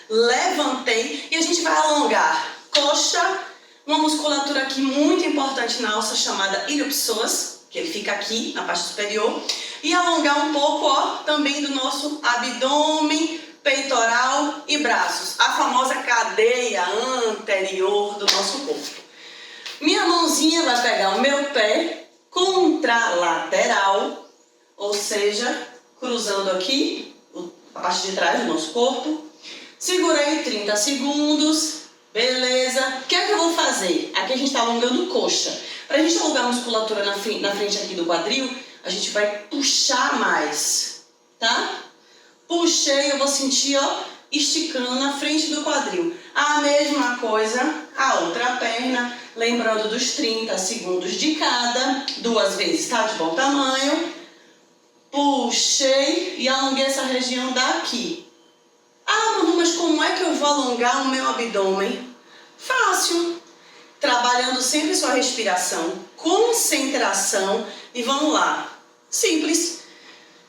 levantei e a gente vai alongar coxa, uma musculatura aqui muito importante na alça chamada iliopsoas, que ele fica aqui na parte superior, e alongar um pouco, ó, também do nosso abdômen, peitoral e braços, a famosa cadeia anterior do nosso corpo. Minha mãozinha vai pegar o meu pé contralateral, ou seja, cruzando aqui a parte de trás do nosso corpo. Segurei 30 segundos, beleza. O que é que eu vou fazer? Aqui a gente está alongando coxa. Para a gente alongar a musculatura na frente aqui do quadril, a gente vai puxar mais, tá? Puxei, eu vou sentir, ó, esticando na frente do quadril. A mesma coisa, a outra perna, lembrando dos 30 segundos de cada, 2 vezes, tá? De bom tamanho. Puxei e alonguei essa região daqui. Ah, Manu, mas como é que eu vou alongar o meu abdômen? Fácil. Trabalhando sempre sua respiração, concentração e vamos lá. Simples.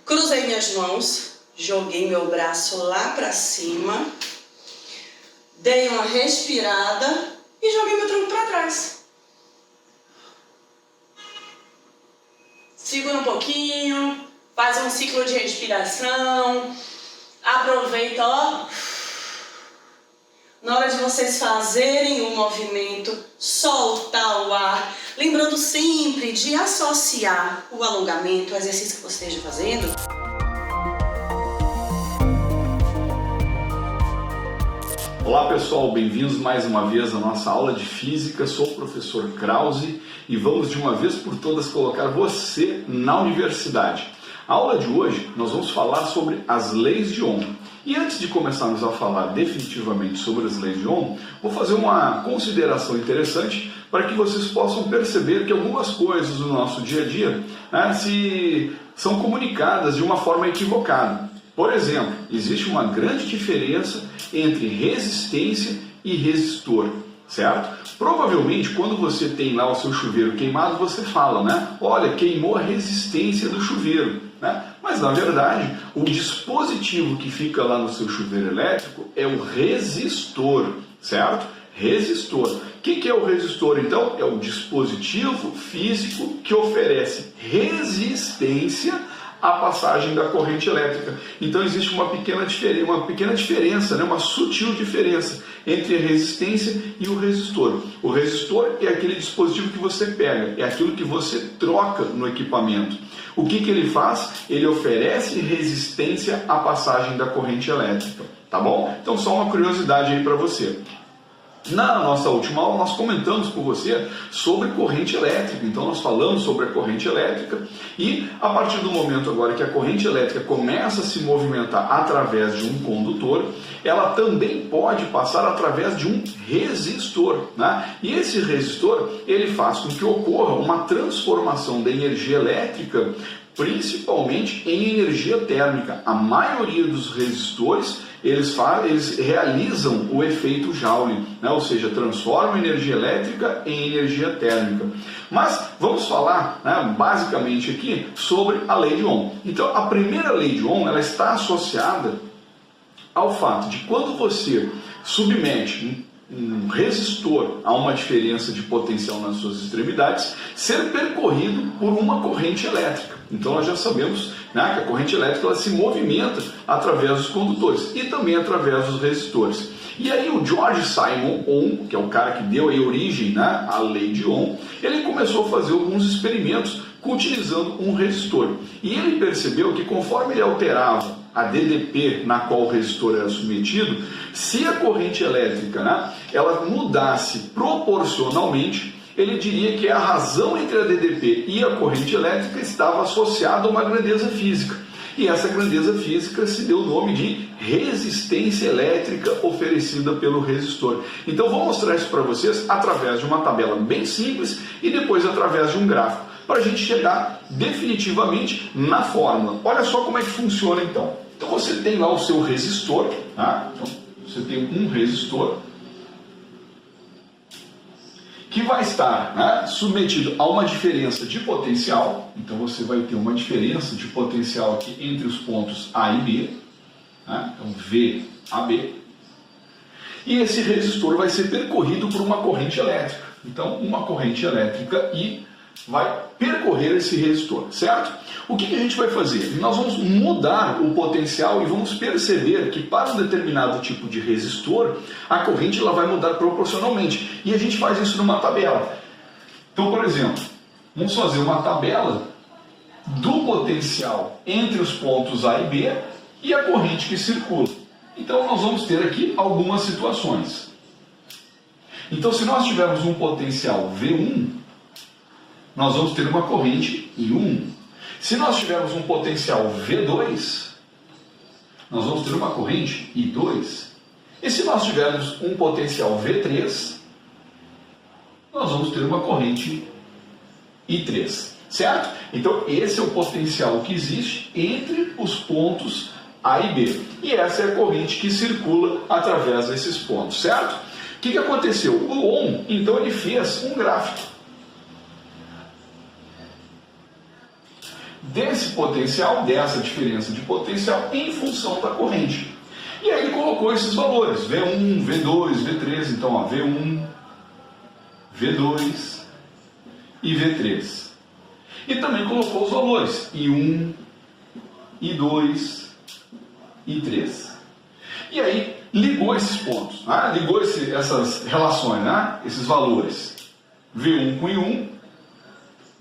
Cruzei minhas mãos, joguei meu braço lá pra cima, dei uma respirada e joguei meu tronco pra trás. Segura um pouquinho, faz um ciclo de respiração, aproveita, ó. Na hora de vocês fazerem o movimento, soltar o ar, lembrando sempre de associar o alongamento ao exercício que você esteja fazendo. Olá pessoal, bem-vindos mais uma vez à nossa aula de Física. Sou o professor Krause e vamos de uma vez por todas colocar você na universidade. A aula de hoje nós vamos falar sobre as leis de Ohm. E antes de começarmos a falar definitivamente sobre as leis de Ohm, vou fazer uma consideração interessante para que vocês possam perceber que algumas coisas do nosso dia a dia, né, são comunicadas de uma forma equivocada. Por exemplo, existe uma grande diferença entre resistência e resistor, certo? Provavelmente, quando você tem lá o seu chuveiro queimado, você fala, né? Olha, queimou a resistência do chuveiro, né? Mas, na verdade, o dispositivo que fica lá no seu chuveiro elétrico é o resistor, certo? Resistor. O que é o resistor, então? É o dispositivo físico que oferece resistência à passagem da corrente elétrica. Então existe uma pequena diferença, né? Uma sutil diferença entre a resistência e o resistor. O resistor é aquele dispositivo que você pega, é aquilo que você troca no equipamento. O que ele faz? Ele oferece resistência à passagem da corrente elétrica, tá bom? Então só uma curiosidade aí para você. Na nossa última aula nós comentamos com você sobre corrente elétrica, então nós falamos sobre a corrente elétrica e a partir do momento agora que a corrente elétrica começa a se movimentar através de um condutor, ela também pode passar através de um resistor, né? E esse resistor, ele faz com que ocorra uma transformação da energia elétrica, principalmente em energia térmica. A maioria dos resistores eles realizam o efeito Joule, né? Ou seja, transformam energia elétrica em energia térmica. Mas vamos falar, né, basicamente aqui sobre a lei de Ohm. Então, a primeira lei de Ohm ela está associada ao fato de quando você submete um resistor a uma diferença de potencial nas suas extremidades, ser percorrido por uma corrente elétrica. Então nós já sabemos, né, que a corrente elétrica ela se movimenta através dos condutores e também através dos resistores. E aí o George Simon Ohm, que é o cara que deu aí origem, né, à lei de Ohm, ele começou a fazer alguns experimentos utilizando um resistor. E ele percebeu que conforme ele alterava a DDP na qual o resistor era submetido, se a corrente elétrica, né, ela mudasse proporcionalmente, ele diria que a razão entre a DDP e a corrente elétrica estava associada a uma grandeza física. E essa grandeza física se deu o nome de resistência elétrica oferecida pelo resistor. Então vou mostrar isso para vocês através de uma tabela bem simples e depois através de um gráfico, para a gente chegar definitivamente na fórmula. Olha só como é que funciona então. Então você tem lá o seu resistor, tá? Então, você tem um resistor que vai estar, né, submetido a uma diferença de potencial. Então você vai ter uma diferença de potencial aqui entre os pontos A e B, né? Então VAB. E esse resistor vai ser percorrido por uma corrente elétrica. Então uma corrente elétrica I vai percorrer esse resistor, certo? O que a gente vai fazer? Nós vamos mudar o potencial e vamos perceber que para um determinado tipo de resistor, a corrente ela vai mudar proporcionalmente. E a gente faz isso numa tabela. Então, por exemplo, vamos fazer uma tabela do potencial entre os pontos A e B e a corrente que circula. Então, nós vamos ter aqui algumas situações. Então, se nós tivermos um potencial V1, nós vamos ter uma corrente I1. Se nós tivermos um potencial V2, nós vamos ter uma corrente I2. E se nós tivermos um potencial V3, nós vamos ter uma corrente I3. Certo? Então, esse é o potencial que existe entre os pontos A e B. E essa é a corrente que circula através desses pontos. Certo? O que aconteceu? O Ohm, então, ele fez um gráfico desse potencial, dessa diferença de potencial em função da corrente. E aí ele colocou esses valores, V1, V2, V3, então ó, V1, V2 e V3. E também colocou os valores, I1, I2, I3. E aí ligou esses pontos, né? Ligou essas relações, né? Esses valores, V1 com I1,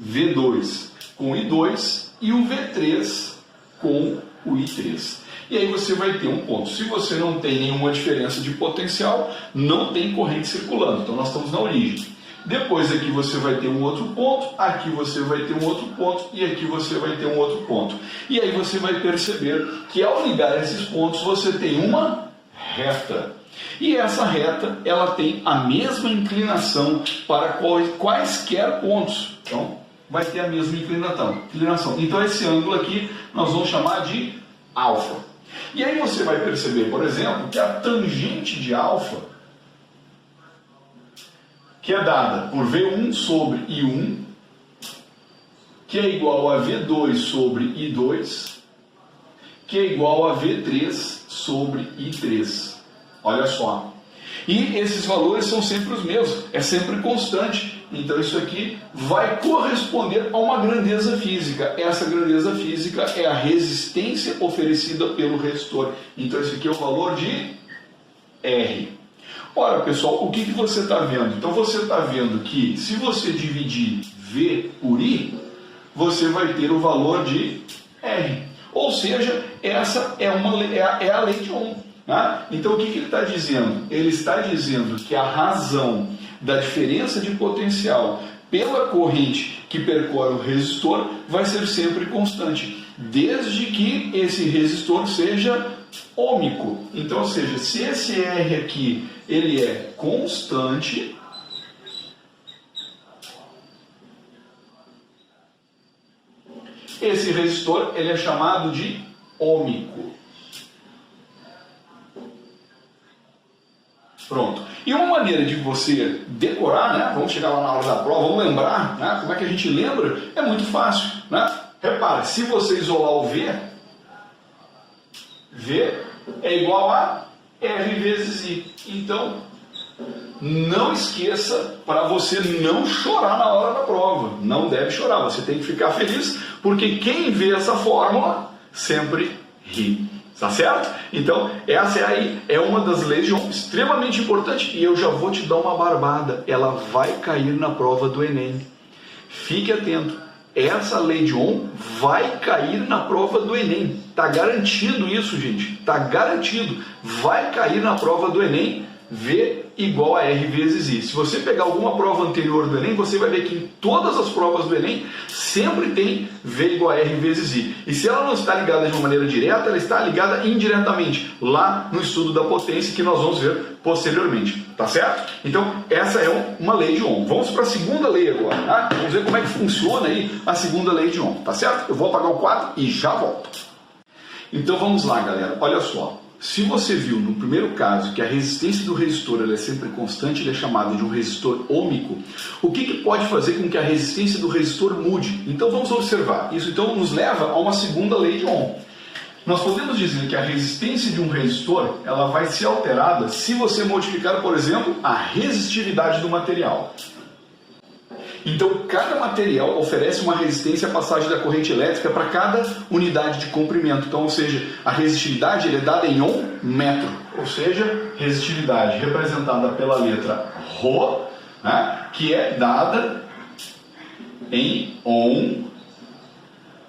V2 com I2, e o V3 com o I3. E aí você vai ter um ponto. Se você não tem nenhuma diferença de potencial, não tem corrente circulando. Então nós estamos na origem. Depois aqui você vai ter um outro ponto, aqui você vai ter um outro ponto e aqui você vai ter um outro ponto. E aí você vai perceber que ao ligar esses pontos você tem uma reta. E essa reta ela tem a mesma inclinação para quaisquer pontos. Então vai ter a mesma inclinação. Então esse ângulo aqui nós vamos chamar de alfa. E aí você vai perceber, por exemplo, que a tangente de alfa, que é dada por V1 sobre I1, que é igual a V2 sobre I2, que é igual a V3 sobre I3. Olha só. E esses valores são sempre os mesmos, é sempre constante. Então isso aqui vai corresponder a uma grandeza física. Essa grandeza física é a resistência oferecida pelo resistor. Então esse aqui é o valor de R. Ora, pessoal, o que você está vendo? Então você está vendo que se você dividir V por I, você vai ter o valor de R. Ou seja, essa é a lei de Ohm. Né? Então o que ele está dizendo? Ele está dizendo que a razão da diferença de potencial pela corrente que percorre o resistor vai ser sempre constante, desde que esse resistor seja ôhmico. Então, ou seja, se esse R aqui ele é constante, esse resistor ele é chamado de ôhmico. Pronto. E uma maneira de você decorar, né? Vamos chegar lá na hora da prova, vamos lembrar, né? Como é que a gente lembra? É muito fácil, né? Repara, se você isolar o V é igual a R vezes I. Então, não esqueça para você não chorar na hora da prova. Não deve chorar, você tem que ficar feliz, porque quem vê essa fórmula sempre ri. Tá certo? Então, essa aí é uma das leis de Ohm extremamente importante e eu já vou te dar uma barbada. Ela vai cair na prova do Enem. Fique atento. Essa lei de Ohm vai cair na prova do Enem. Tá garantido isso, gente. Tá garantido. Vai cair na prova do Enem V igual a R vezes I. Se você pegar alguma prova anterior do Enem, você vai ver que em todas as provas do Enem sempre tem V igual a R vezes I. E se ela não está ligada de uma maneira direta, ela está ligada indiretamente, lá no estudo da potência, que nós vamos ver posteriormente. Tá certo? Então, essa é uma lei de Ohm. Vamos para a segunda lei agora. Tá? Vamos ver como é que funciona aí a segunda lei de Ohm. Tá certo? Eu vou apagar o quadro e já volto. Então, vamos lá, galera. Olha só. Se você viu no primeiro caso que a resistência do resistor ela é sempre constante, ele é chamado de um resistor ohmico, o que pode fazer com que a resistência do resistor mude? Então vamos observar. Isso então nos leva a uma segunda lei de Ohm. Nós podemos dizer que a resistência de um resistor ela vai ser alterada se você modificar, por exemplo, a resistividade do material. Então, cada material oferece uma resistência à passagem da corrente elétrica para cada unidade de comprimento. Então, ou seja, a resistividade é dada em Ohm metro. Ou seja, resistividade representada pela letra Rho, né, que é dada em Ohm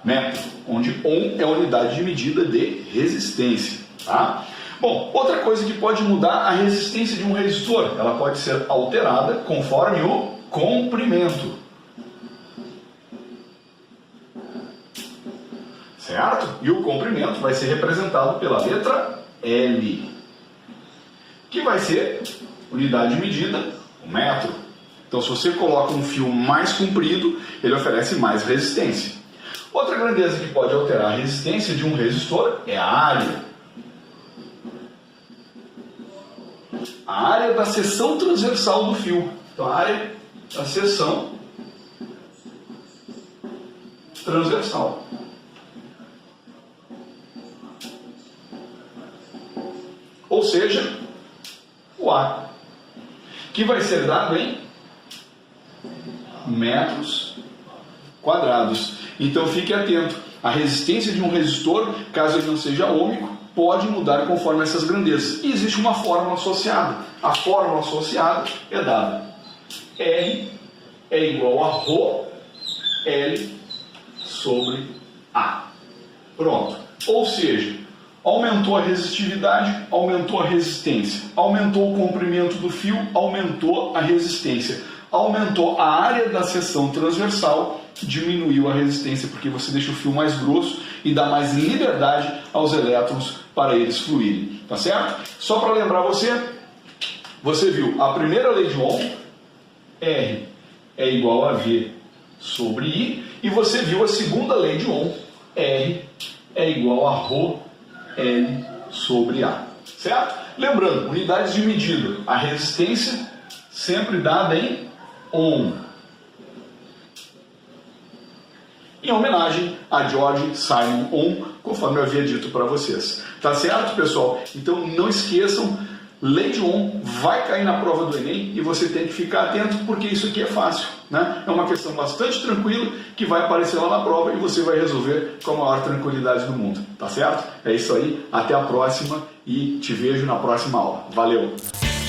metro, onde Ohm é a unidade de medida de resistência. Tá? Bom, outra coisa que pode mudar a resistência de um resistor, ela pode ser alterada conforme o comprimento. Certo? E o comprimento vai ser representado pela letra L, que vai ser unidade de medida, o metro. Então, se você coloca um fio mais comprido, ele oferece mais resistência. Outra grandeza que pode alterar a resistência de um resistor é a área. A área da seção transversal do fio. Então, a área da seção transversal. Ou seja, o A, que vai ser dado em metros quadrados. Então fique atento, a resistência de um resistor, caso ele não seja ohmico, pode mudar conforme essas grandezas. E existe uma fórmula associada. A fórmula associada é dada R é igual a Rho L sobre A. Pronto. Ou seja, aumentou a resistividade, aumentou a resistência. Aumentou o comprimento do fio, aumentou a resistência. Aumentou a área da seção transversal, diminuiu a resistência, porque você deixa o fio mais grosso e dá mais liberdade aos elétrons para eles fluírem. Tá certo? Só para lembrar você viu a primeira lei de Ohm, R é igual a V sobre I, e você viu a segunda lei de Ohm, R é igual a Rho L sobre A. Certo? Lembrando, unidades de medida, a resistência sempre dada em Ohm. Em homenagem a George Simon Ohm, conforme eu havia dito para vocês. Tá certo, pessoal? Então não esqueçam, lei de Ohm vai cair na prova do Enem e você tem que ficar atento, porque isso aqui é fácil, né? É uma questão bastante tranquila que vai aparecer lá na prova e você vai resolver com a maior tranquilidade do mundo. Tá certo? É isso aí, até a próxima e te vejo na próxima aula. Valeu!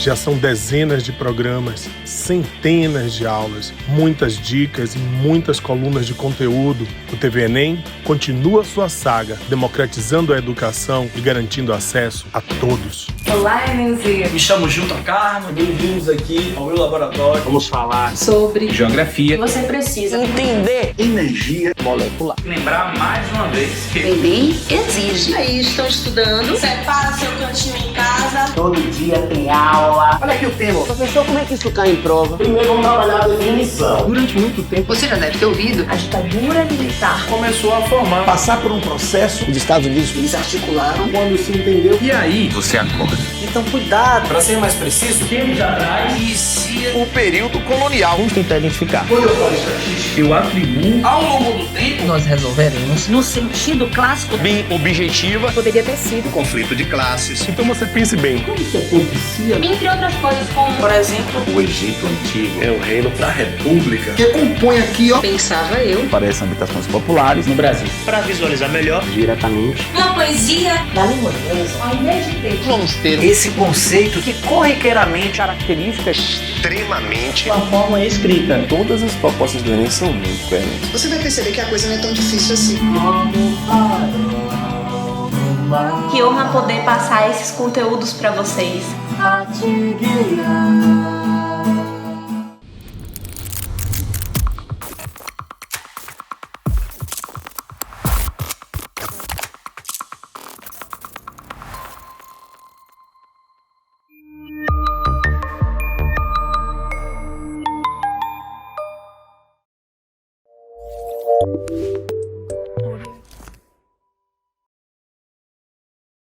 Já são dezenas de programas, centenas de aulas, muitas dicas e muitas colunas de conteúdo. O TV Enem continua sua saga, democratizando a educação e garantindo acesso a todos. Olá, Enenzinho. Me chamo Gilton Carmo, bem-vindos aqui ao meu laboratório. Vamos falar Sobre geografia. Você precisa entender energia molecular. Lembrar mais uma vez que o Enem exige. Aí estão estudando. Separa seu cantinho em casa. Todo dia tem aula. Olha aqui o tema. Professor, como é que isso cai em prova? Primeiro vamos trabalhar a definição. Durante muito tempo, Você já deve ter ouvido a ditadura militar. começou a formar. passar por um processo, os Estados Unidos eles articularam quando se entendeu. E aí, você acorda. Então cuidado. Para ser mais preciso, tempos atrás, o período colonial. Vamos tentar identificar. quando eu falo estatística, eu atribuo ao longo do tempo Nós resolveremos no sentido clássico. Bem objetiva. Poderia ter sido. Conflito de classes. Então você pense bem. Como que acontecia? Entre outras coisas como, Por exemplo, O Egito Antigo. é o reino da República. Que compõe aqui, ó. Pensava eu. Parecem habitações populares no Brasil. Para visualizar melhor, diretamente. uma poesia Da língua inglesa, ao invés de ter Vamos ter Esse conceito que corriqueiramente características extremamente uma forma escrita. Todas as propostas do Enem são muito coerentes. Você vai perceber que a coisa não é tão difícil assim. modo Que honra poder passar esses conteúdos para vocês. A te guiar.